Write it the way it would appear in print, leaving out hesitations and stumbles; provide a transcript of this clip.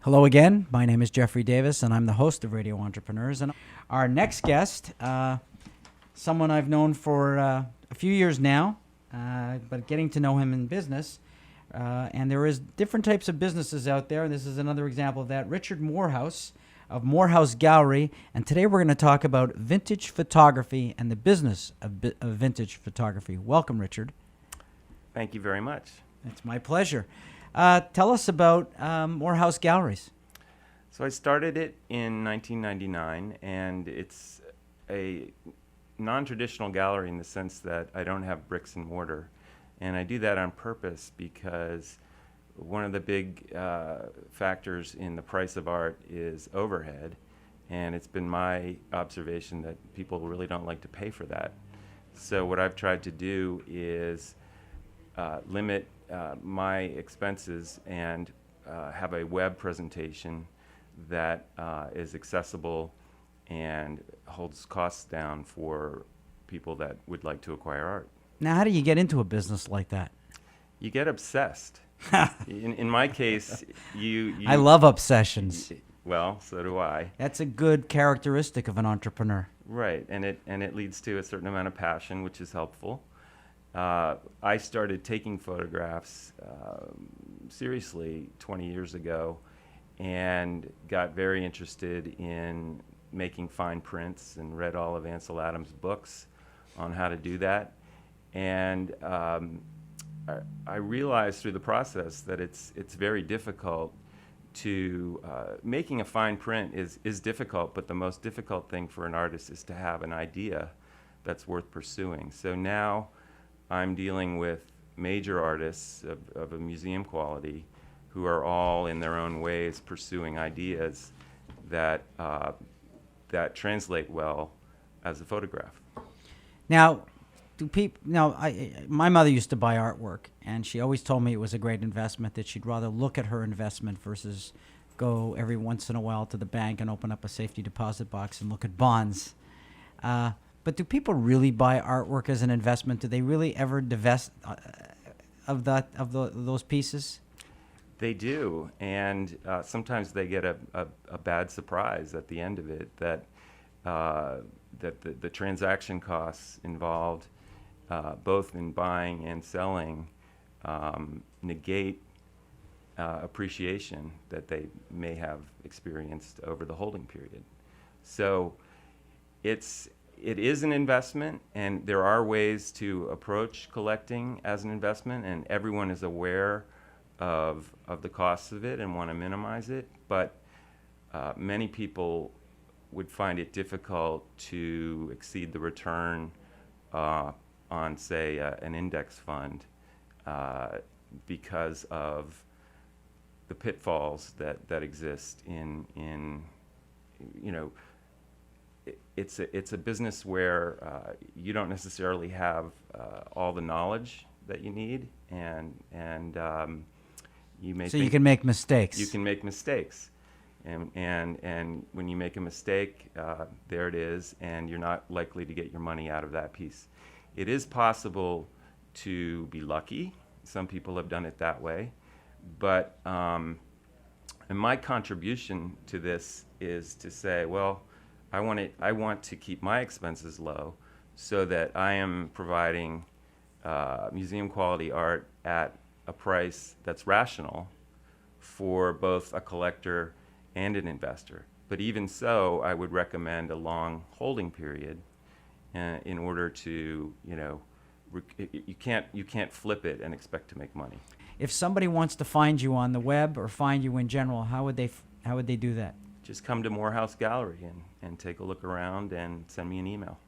Hello again. My name is Jeffrey Davis, and I'm the host of Radio Entrepreneurs. And our next guest, someone I've known for a few years now, but getting to know him in business. And there is different types of businesses out there. This is another example of that. Richard Morehouse of Morehouse Gallery. And today we're going to talk about vintage photography and the business of vintage photography. Welcome, Richard. Thank you very much. It's my pleasure. Tell us about Morehouse Galleries. So I started it in 1999, and it's a non-traditional gallery in the sense that I don't have bricks and mortar. And I do that on purpose because one of the big factors in the price of art is overhead. And it's been my observation that people really don't like to pay for that. So what I've tried to do is limit my expenses and have a web presentation that is accessible and holds costs down for people that would like to acquire art. Now, how do you get into a business like that? You get obsessed. In my case, you I love obsessions. Well, so do I. That's a good characteristic of an entrepreneur. Right, and it leads to a certain amount of passion, which is helpful. I started taking photographs seriously 20 years ago and got very interested in making fine prints and read all of Ansel Adams' books on how to do that. And I realized through the process that it's very difficult to making a fine print is difficult, but the most difficult thing for an artist is to have an idea that's worth pursuing. So now I'm dealing with major artists of a museum quality who are all in their own ways pursuing ideas that translate well as a photograph. Now, my mother used to buy artwork, and she always told me it was a great investment, that she'd rather look at her investment versus go every once in a while to the bank and open up a safety deposit box and look at bonds. But do people really buy artwork as an investment? Do they really ever divest of those pieces? They do, and sometimes they get a bad surprise at the end of it that the transaction costs involved, both in buying and selling, negate appreciation that they may have experienced over the holding period. So it is an investment, and there are ways to approach collecting as an investment, and everyone is aware of the costs of it and want to minimize it. But many people would find it difficult to exceed the return on, say, an index fund because of the pitfalls that exist in it's a business where you don't necessarily have all the knowledge that you need, and you may. So you can make mistakes. You can make mistakes, and when you make a mistake, there it is, and you're not likely to get your money out of that piece. It is possible to be lucky. Some people have done it that way, but and my contribution to this is to say, well, I want to keep my expenses low so that I am providing museum quality art at a price that's rational for both a collector and an investor. But even so, I would recommend a long holding period in order to, you can't flip it and expect to make money. If somebody wants to find you on the web or find you in general, how would they do that? Just come to Morehouse Gallery and take a look around and send me an email.